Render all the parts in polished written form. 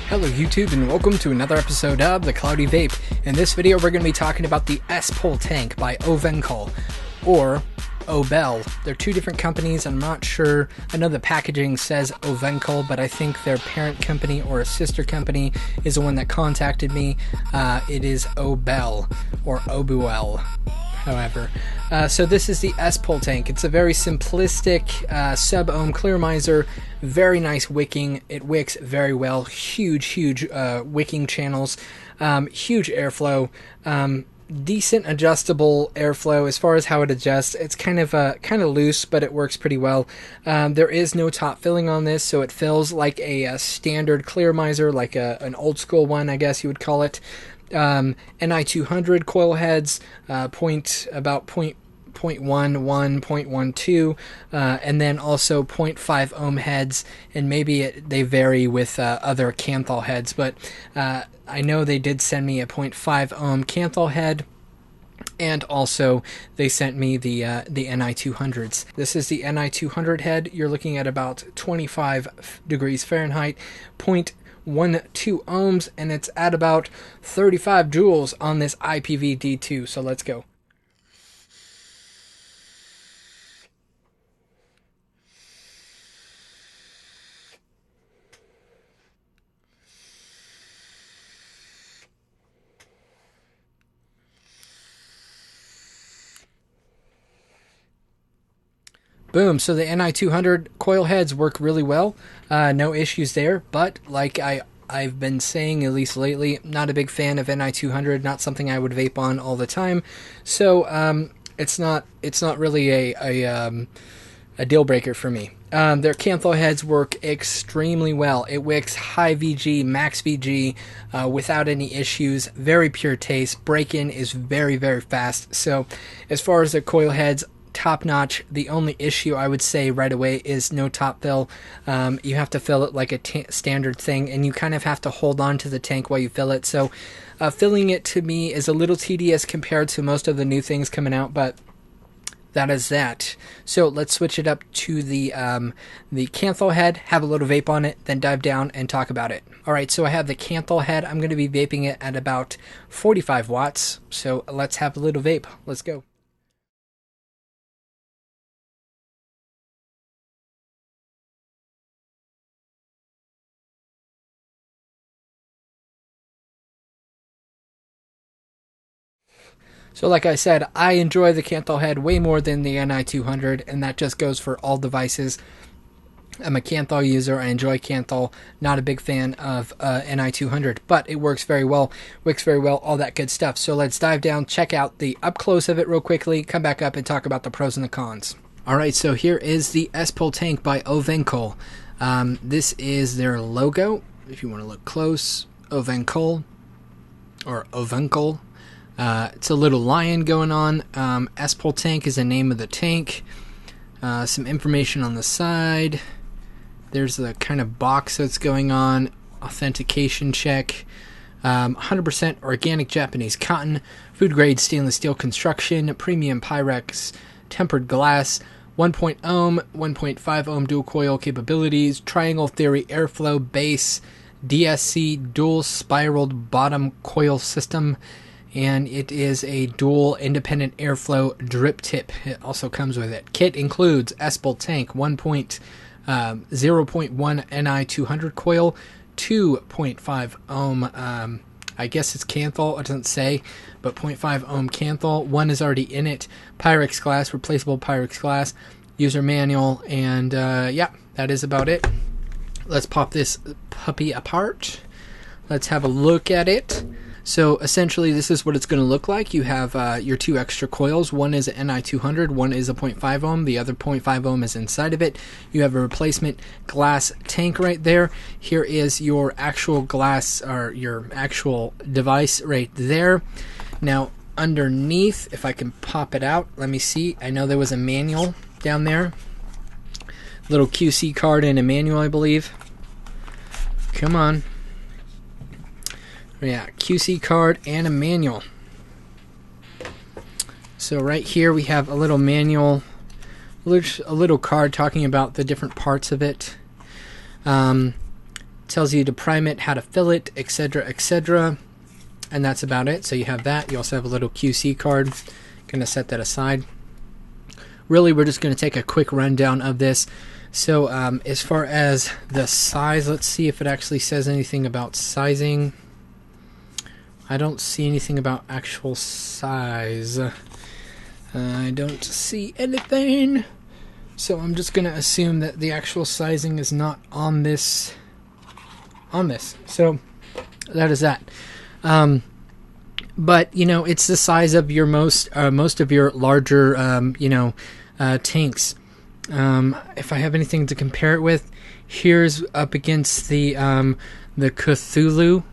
Hello YouTube and welcome to another episode of The Cloudy Vape. In this video we're going to be talking about the Espole tank by Ovancl, or Obel. They're two different companies. I'm not sure. I know the packaging says Ovancl, but I think their parent company or a sister company is the one that contacted me. It is Obel or Obuel. However, so this is the Espole tank. It's a very simplistic sub-ohm Clearomizer, very nice wicking. It wicks very well. Huge wicking channels, huge airflow, decent adjustable airflow as far as how it adjusts. It's kind of loose, but it works pretty well. There is no top filling on this, so it fills like a standard Clearomizer, like an old school one, I guess you would call it. Ni200 coil heads, about 0.11, 0.12, and then also 0.5 ohm heads, and maybe they vary with other Kanthal heads, but I know they did send me a 0.5 ohm Kanthal head, and also they sent me the Ni200s. This is the Ni200 head. You're looking at about 25 degrees Fahrenheit, 0.12 ohms, and it's at about 35 joules on this IPVD2. So let's go. Boom, so the Ni200 coil heads work really well. No issues there, but like I've been saying, at least lately, not a big fan of Ni200, not something I would vape on all the time. So it's not really a deal breaker for me. Their Kanthal heads work extremely well. It wicks high VG, max VG without any issues. Very pure taste. Break-in is very fast. So as far as the coil heads, top notch. The only issue I would say right away is no top fill. You have to fill it like a standard thing, and you kind of have to hold on to the tank while you fill it. So filling it to me is a little tedious compared to most of the new things coming out, but that is that. So let's switch it up to the Kanthal head, have a little vape on it, then dive down and talk about it. Alright, so I have the Kanthal head. I'm going to be vaping it at about 45 watts. So let's have a little vape. Let's go. So like I said, I enjoy the Kanthal head way more than the Ni200, and that just goes for all devices. I'm a Kanthal user. I enjoy Kanthal. Not a big fan of Ni200, but it works very well, wicks very well, all that good stuff. So let's dive down, check out the up close of it real quickly, come back up and talk about the pros and the cons. Alright, so here is the Espole tank by Ovancl. This is their logo, if you want to look close. Ovancl, or Ovancl. It's a little lion going on. Espole tank is the name of the tank. Some information on the side. There's the kind of box that's going on. Authentication check. 100% organic Japanese cotton. Food grade stainless steel construction. Premium Pyrex tempered glass. 1.0 ohm, 1.5 ohm dual coil capabilities. Triangle theory airflow base. DSC dual spiraled bottom coil system. And it is a dual independent airflow drip tip. It also comes with it. Kit includes Espole tank 0.1 Ni200 coil, 2.5 ohm, I guess it's Kanthal, it doesn't say, but 0.5 ohm Kanthal. One is already in it. Pyrex glass, replaceable Pyrex glass, user manual, and yeah, that is about it. Let's pop this puppy apart. Let's have a look at it. So essentially this is what it's going to look like. You have your two extra coils. One is an Ni200, one is a 0.5 ohm, the other 0.5 ohm is inside of it. You have a replacement glass tank right there. Here is your actual glass, or your actual device right there. Now underneath, if I can pop it out, let me see. I know there was a manual down there. Little QC card and a manual, I believe. Come on. Yeah, QC card and a manual. So right here we have a little manual, a little card talking about the different parts of it. tells you to prime it, how to fill it, etc., etc. And that's about it. So you have that. You also have a little QC card. Going to set that aside. Really, we're just going to take a quick rundown of this. So as far as the size, let's see if it actually says anything about sizing. I don't see anything about actual size. I don't see anything. So I'm just going to assume that the actual sizing is not on this. So that is that. But you know, it's the size of your most of your larger tanks. If I have anything to compare it with, here's up against the Cthulhu.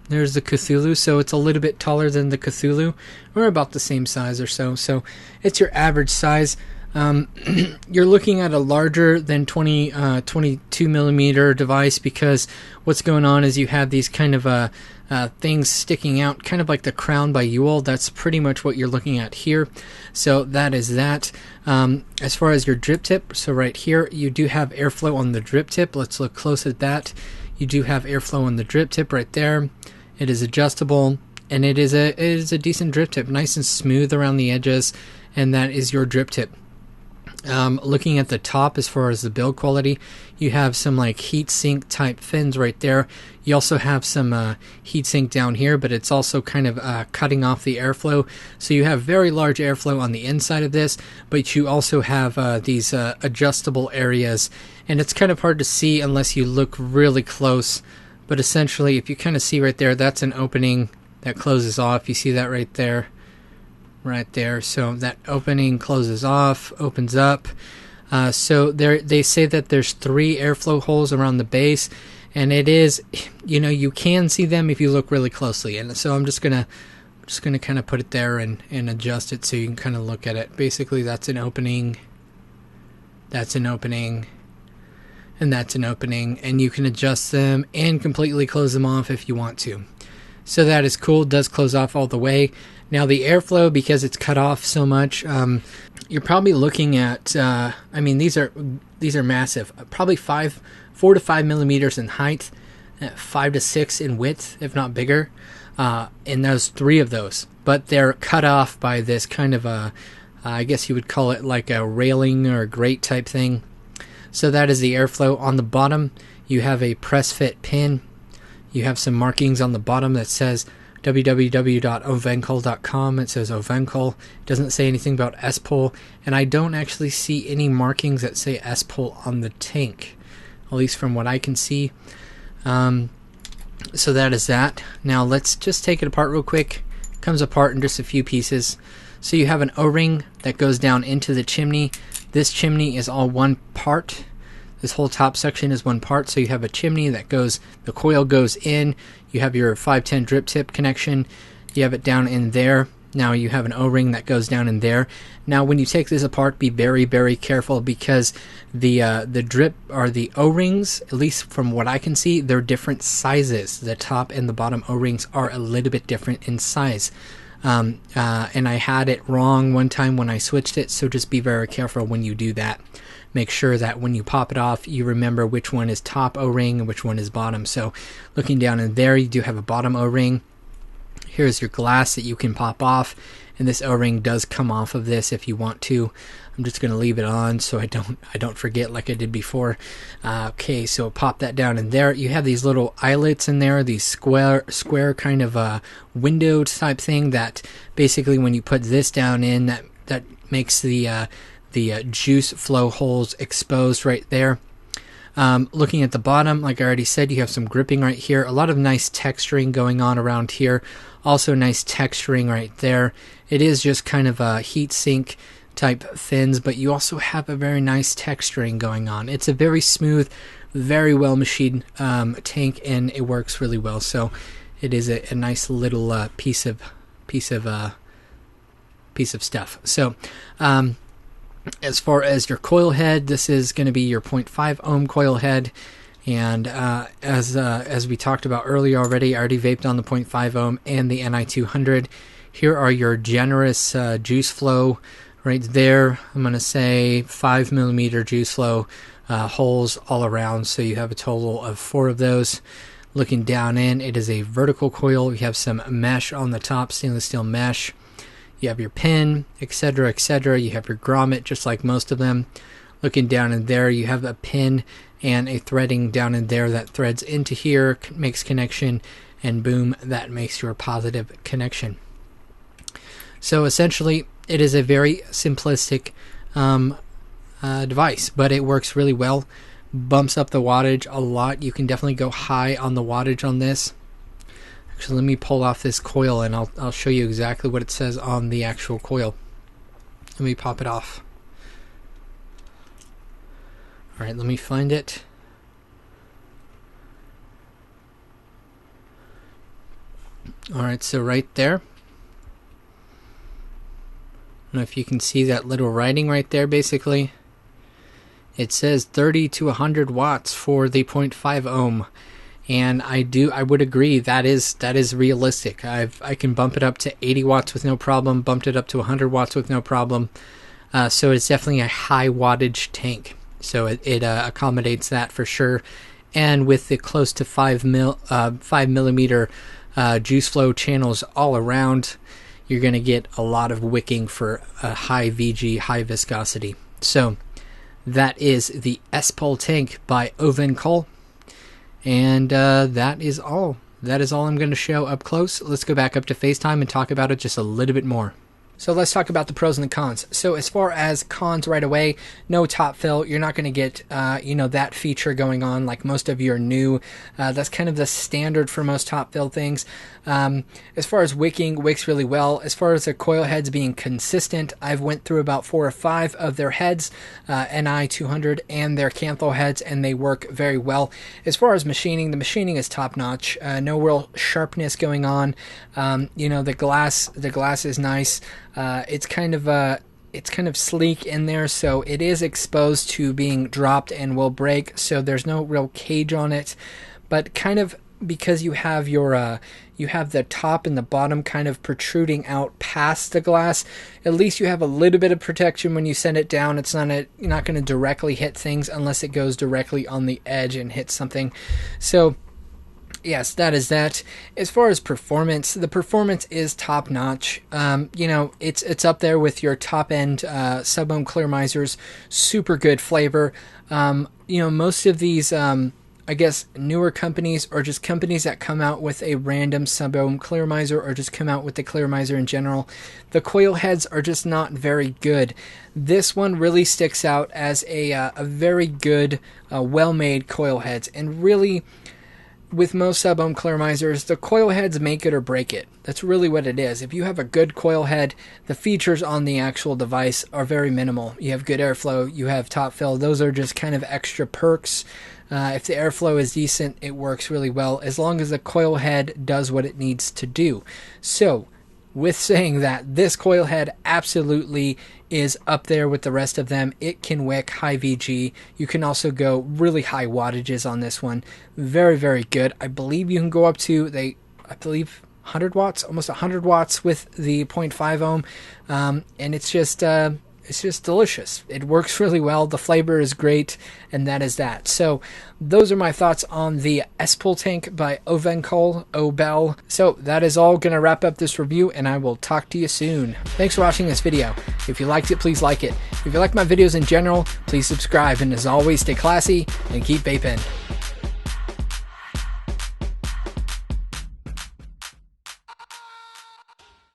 There's the Cthulhu, so it's a little bit taller than the Cthulhu. We're about the same size or so. So it's your average size. You're looking at a larger than 22 millimeter device, because what's going on is you have these kind of things sticking out, kind of like the crown by Ewell. That's pretty much what you're looking at here. So that is that. As far as your drip tip, so right here you do have airflow on the drip tip. Let's look close at that. You do have airflow on the drip tip right there. It is adjustable, and it is a decent drip tip, nice and smooth around the edges, and that is your drip tip. Looking at the top, as far as the build quality, you have some like heat sink type fins right there. You also have some heat sink down here, but it's also kind of cutting off the airflow. So you have very large airflow on the inside of this, but you also have these adjustable areas, and it's kind of hard to see unless you look really close. But essentially, if you kind of see right there, that's an opening that closes off. You see that right there. Right there. So that opening closes off, opens up. So they say that there's 3 airflow holes around the base, and it is, you know, you can see them if you look really closely. And so I'm just gonna kind of put it there and adjust it so you can kind of look at it. Basically, that's an opening. That's an opening. And that's an opening, and you can adjust them and completely close them off if you want to. So that is cool. It does close off all the way. Now the airflow, because it's cut off so much, you're probably looking at. I mean, these are massive. Probably 4 to 5 millimeters in height, 5 to 6 in width, if not bigger. And there's 3 of those, but they're cut off by this kind of I guess you would call it like a railing or a grate type thing. So that is the airflow. On the bottom, you have a press fit pin. You have some markings on the bottom that says www.ovancl.com. It says Ovancl. It doesn't say anything about Espole, and I don't actually see any markings that say Espole on the tank, at least from what I can see. So that is that. Now let's just take it apart real quick. It comes apart in just a few pieces. So you have an O-ring that goes down into the chimney. This chimney is all one part. This whole top section is one part. So you have a chimney that goes, the coil goes in. You have your 510 drip tip connection. You have it down in there. Now you have an O-ring that goes down in there. Now when you take this apart, be very, very careful, because the drip or the O-rings, at least from what I can see, they're different sizes. The top and the bottom O-rings are a little bit different in size. And I had it wrong one time when I switched it, so just be very careful when you do that. Make sure that when you pop it off, you remember which one is top O-ring and which one is bottom. So looking down in there, you do have a bottom O-ring. Here's your glass that you can pop off, and this O-ring does come off of this if you want to. I'm just going to leave it on so I don't forget like I did before. Okay, so pop that down in there. You have these little eyelets in there, these square kind of window type thing that basically when you put this down in, that makes the juice flow holes exposed right there. Looking at the bottom, like I already said, you have some gripping right here. A lot of nice texturing going on around here. Also nice texturing right there. It is just kind of a heat sink type fins, but you also have a very nice texturing going on. It's a very smooth, very well machined tank, and it works really well. So it is a nice little piece of stuff. So as far as your coil head, this is going to be your 0.5 ohm coil head, and as we talked about earlier already, I already vaped on the 0.5 ohm and the Ni200. Here are your generous juice flow right there. I'm going to say 5 millimeter juice flow holes all around, so you have a total of 4 of those. Looking down in, it is a vertical coil. You have some mesh on the top, stainless steel mesh. You have your pin, etc., etc. You have your grommet, just like most of them. Looking down in there, you have a pin and a threading down in there that threads into here, makes connection, and boom, that makes your positive connection. So essentially, it is a very simplistic device, but it works really well. Bumps up the wattage a lot. You can definitely go high on the wattage on this. Actually, let me pull off this coil and I'll show you exactly what it says on the actual coil. Let me pop it off. Alright, let me find it. Alright, so right there. I don't know if you can see that little writing right there, basically. It says 30 to 100 watts for the 0.5 ohm, and I would agree that is realistic. I can bump it up to 80 watts with no problem, bumped it up to 100 watts with no problem. So it's definitely a high wattage tank. So it accommodates that for sure. And with the close to 5 millimeter juice flow channels all around, you're going to get a lot of wicking for a high VG, high viscosity. So that is the Espole tank by Ovancl. And that is all. That is all I'm going to show up close. Let's go back up to FaceTime and talk about it just a little bit more. So let's talk about the pros and the cons. So as far as cons right away, no top fill. You're not going to get, that feature going on like most of your new. That's kind of the standard for most top fill things. As far as wicking, wicks really well. As far as the coil heads being consistent, I've went through about 4 or 5 of their heads, NI 200 and their Canthal heads, and they work very well. As far as machining, the machining is top notch. No real sharpness going on. The glass is nice. It's kind of sleek in there, so it is exposed to being dropped and will break, so there's no real cage on it. But kind of because you have your you have the top and the bottom kind of protruding out past the glass, at least you have a little bit of protection when you send it down. It's not you're not going to directly hit things unless it goes directly on the edge and hits something. So yes, that is that. As far as performance, the performance is top notch. It's up there with your top end sub-ohm Clearomizers. Super good flavor. Most of these I guess newer companies, or just companies that come out with a random sub-ohm Clearomizer, or just come out with the Clearomizer in general, the coil heads are just not very good. This one really sticks out as a very good, well-made coil heads, and really, with most sub-ohm Clearomizers, the coil heads make it or break it. That's really what it is. If you have a good coil head, the features on the actual device are very minimal. You have good airflow, you have top fill. Those are just kind of extra perks. If the airflow is decent, it works really well, as long as the coil head does what it needs to do. So, with saying that, this coil head absolutely is up there with the rest of them. It can wick high VG. You can also go really high wattages on this one. Very, very good. I believe you can go up to, 100 watts, almost 100 watts with the 0.5 ohm. And it's just delicious. It works really well. The flavor is great, and that is that. So those are my thoughts on the Espole tank by Ovancl. So that is all going to wrap up this review, and I will talk to you soon. Thanks for watching this video. If you liked it, please like it. If you like my videos in general, please subscribe. And as always, stay classy and keep vaping.